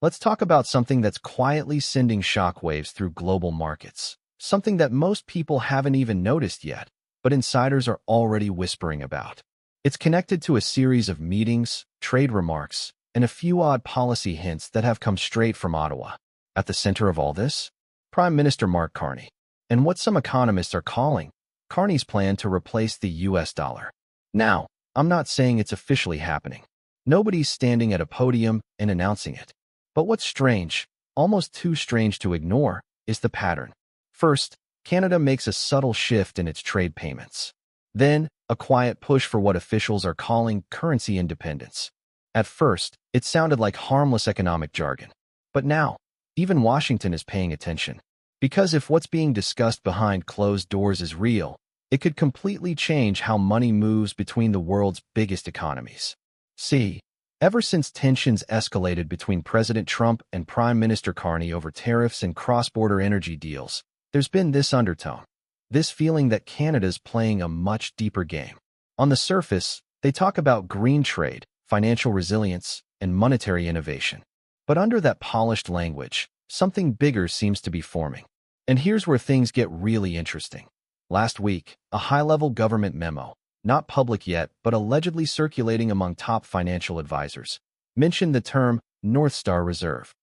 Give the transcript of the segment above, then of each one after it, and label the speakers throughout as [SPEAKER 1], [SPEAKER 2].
[SPEAKER 1] Let's talk about something that's quietly sending shockwaves through global markets. Something that most people haven't even noticed yet, but insiders are already whispering about. It's connected to a series of meetings, trade remarks, and a few odd policy hints that have come straight from Ottawa. At the center of all this, Prime Minister Mark Carney, and what some economists are calling Carney's plan to replace the US dollar. Now, I'm not saying it's officially happening. Nobody's standing at a podium and announcing it. But what's strange, almost too strange to ignore, is the pattern. First, Canada makes a subtle shift in its trade payments. Then, a quiet push for what officials are calling currency independence. At first, it sounded like harmless economic jargon. But now, even Washington is paying attention. Because if what's being discussed behind closed doors is real, it could completely change how money moves between the world's biggest economies. See, ever since tensions escalated between President Trump and Prime Minister Carney over tariffs and cross-border energy deals, there's been this undertone, this feeling that Canada's playing a much deeper game. On the surface, they talk about green trade, financial resilience, and monetary innovation. But under that polished language, something bigger seems to be forming. And here's where things get really interesting. Last week, a high-level government memo, not public yet but allegedly circulating among top financial advisors, mentioned the term NorthStar Reserve.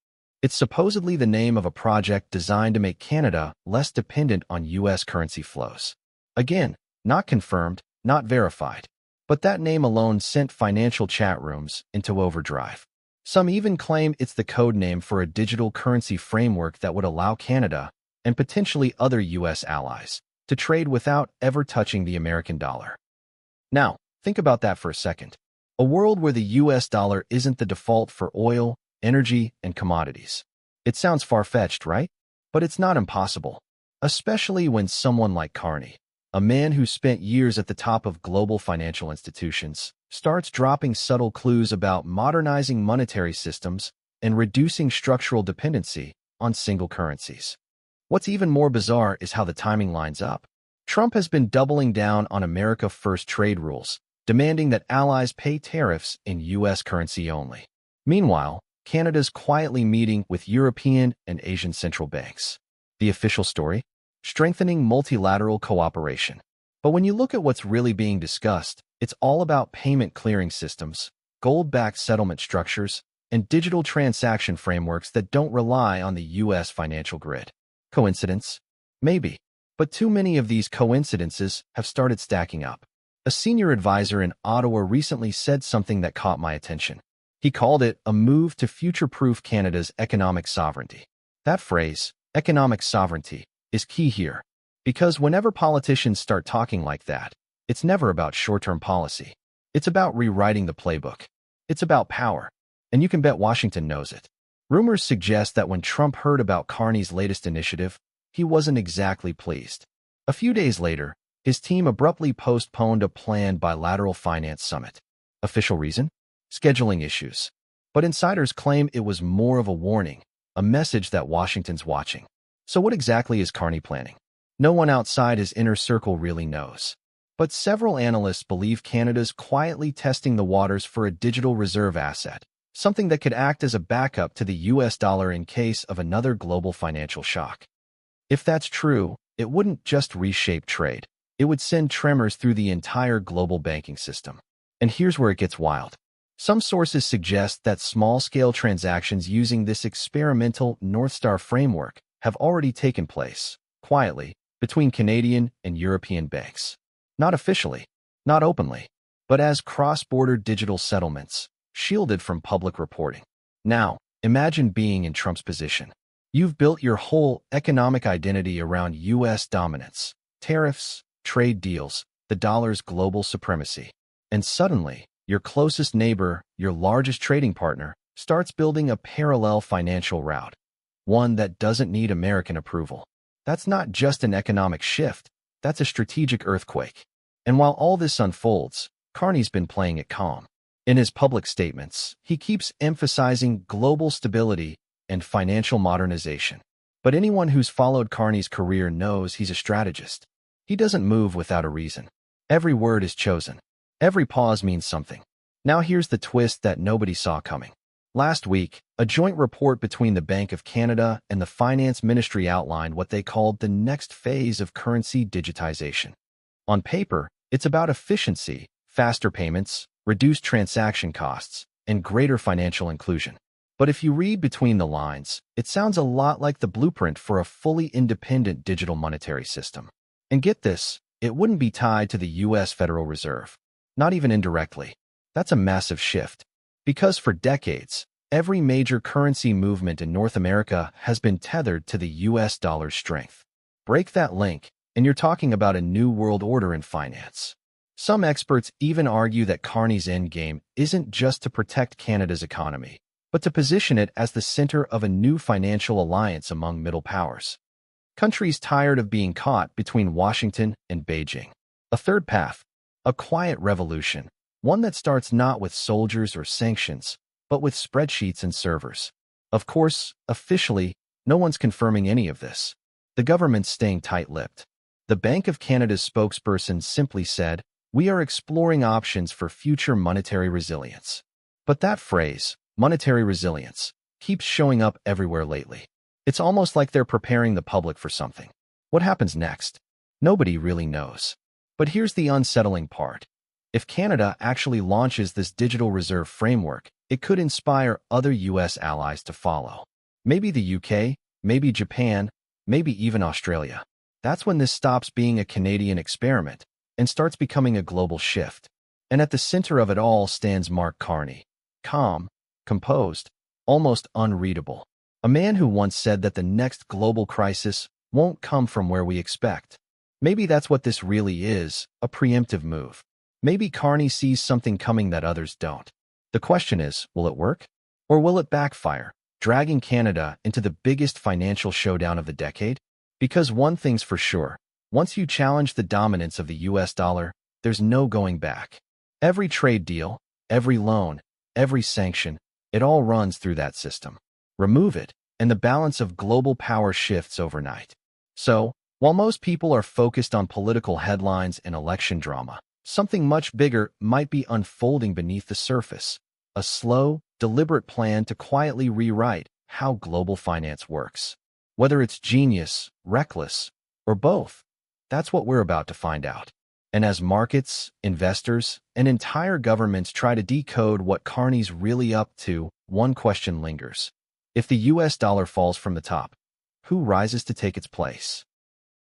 [SPEAKER 1] It's supposedly the name of a project designed to make Canada less dependent on U.S. currency flows. Again, not confirmed, not verified. But that name alone sent financial chat rooms into overdrive. Some even claim it's the code name for a digital currency framework that would allow Canada, and potentially other U.S. allies, to trade without ever touching the American dollar. Now, think about that for a second. A world where the U.S. dollar isn't the default for oil, energy, and commodities. It sounds far-fetched, right? But it's not impossible. Especially when someone like Carney, a man who spent years at the top of global financial institutions, starts dropping subtle clues about modernizing monetary systems and reducing structural dependency on single currencies. What's even more bizarre is how the timing lines up. Trump has been doubling down on America First trade rules, demanding that allies pay tariffs in U.S. currency only. Meanwhile, Canada's quietly meeting with European and Asian central banks. The official story? Strengthening multilateral cooperation. But when you look at what's really being discussed, it's all about payment clearing systems, gold-backed settlement structures, and digital transaction frameworks that don't rely on the U.S. financial grid. Coincidence? Maybe. But too many of these coincidences have started stacking up. A senior advisor in Ottawa recently said something that caught my attention. He called it a move to future-proof Canada's economic sovereignty. That phrase, economic sovereignty, is key here. Because whenever politicians start talking like that, it's never about short-term policy. It's about rewriting the playbook. It's about power. And you can bet Washington knows it. Rumors suggest that when Trump heard about Carney's latest initiative, he wasn't exactly pleased. A few days later, his team abruptly postponed a planned bilateral finance summit. Official reason? Scheduling issues. But insiders claim it was more of a warning, a message that Washington's watching. So what exactly is Carney planning? No one outside his inner circle really knows. But several analysts believe Canada's quietly testing the waters for a digital reserve asset, something that could act as a backup to the US dollar in case of another global financial shock. If that's true, it wouldn't just reshape trade. It would send tremors through the entire global banking system. And here's where it gets wild. Some sources suggest that small-scale transactions using this experimental NorthStar framework have already taken place, quietly, between Canadian and European banks. Not officially, not openly, but as cross-border digital settlements, shielded from public reporting. Now, imagine being in Trump's position. You've built your whole economic identity around U.S. dominance, tariffs, trade deals, the dollar's global supremacy. And suddenly, your closest neighbor, your largest trading partner, starts building a parallel financial route, one that doesn't need American approval. That's not just an economic shift, that's a strategic earthquake. And while all this unfolds, Carney's been playing it calm. In his public statements, he keeps emphasizing global stability and financial modernization. But anyone who's followed Carney's career knows he's a strategist. He doesn't move without a reason. Every word is chosen. Every pause means something. Now here's the twist that nobody saw coming. Last week, a joint report between the Bank of Canada and the Finance Ministry outlined what they called the next phase of currency digitization. On paper, it's about efficiency, faster payments, reduced transaction costs, and greater financial inclusion. But if you read between the lines, it sounds a lot like the blueprint for a fully independent digital monetary system. And get this, it wouldn't be tied to the U.S. Federal Reserve. Not even indirectly. That's a massive shift. Because for decades, every major currency movement in North America has been tethered to the U.S. dollar's strength. Break that link, and you're talking about a new world order in finance. Some experts even argue that Carney's endgame isn't just to protect Canada's economy, but to position it as the center of a new financial alliance among middle powers. Countries tired of being caught between Washington and Beijing. A third path, a quiet revolution, one that starts not with soldiers or sanctions, but with spreadsheets and servers. Of course, officially, no one's confirming any of this. The government's staying tight-lipped. The Bank of Canada's spokesperson simply said, "We are exploring options for future monetary resilience." But that phrase, monetary resilience, keeps showing up everywhere lately. It's almost like they're preparing the public for something. What happens next? Nobody really knows. But here's the unsettling part. If Canada actually launches this digital reserve framework, it could inspire other U.S. allies to follow. Maybe the UK, maybe Japan, maybe even Australia. That's when this stops being a Canadian experiment and starts becoming a global shift. And at the center of it all stands Mark Carney. Calm, composed, almost unreadable. A man who once said that the next global crisis won't come from where we expect. Maybe that's what this really is, a preemptive move. Maybe Carney sees something coming that others don't. The question is, will it work? Or will it backfire, dragging Canada into the biggest financial showdown of the decade? Because one thing's for sure, once you challenge the dominance of the US dollar, there's no going back. Every trade deal, every loan, every sanction, it all runs through that system. Remove it, and the balance of global power shifts overnight. So, while most people are focused on political headlines and election drama, something much bigger might be unfolding beneath the surface. A slow, deliberate plan to quietly rewrite how global finance works. Whether it's genius, reckless, or both, that's what we're about to find out. And as markets, investors, and entire governments try to decode what Carney's really up to, one question lingers. If the US dollar falls from the top, who rises to take its place?